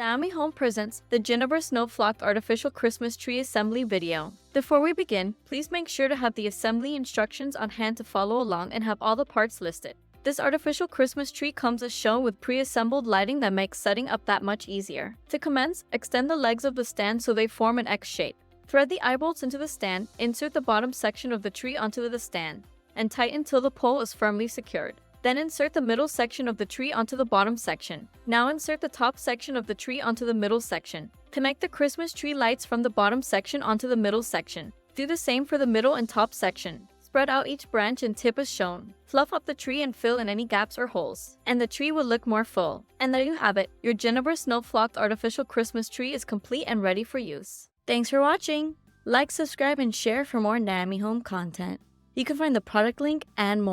Naomi Home presents the Ginebra Snow-Flocked Artificial Christmas Tree Assembly video. Before we begin, please make sure to have the assembly instructions on hand to follow along and have all the parts listed. This artificial Christmas tree comes as shown with pre-assembled lighting that makes setting up that much easier. To commence, extend the legs of the stand so they form an X shape. Thread the eye bolts into the stand, insert the bottom section of the tree onto the stand, and tighten till the pole is firmly secured. Then insert the middle section of the tree onto the bottom section. Now insert the top section of the tree onto the middle section. Connect the Christmas tree lights from the bottom section onto the middle section. Do the same for the middle and top section. Spread out each branch and tip as shown. Fluff up the tree and fill in any gaps or holes, and the tree will look more full. And there you have it. Your Ginebra Snow-Flocked Artificial Christmas Tree is complete and ready for use. Thanks for watching! Like, subscribe, and share for more Naomi Home content. You can find the product link and more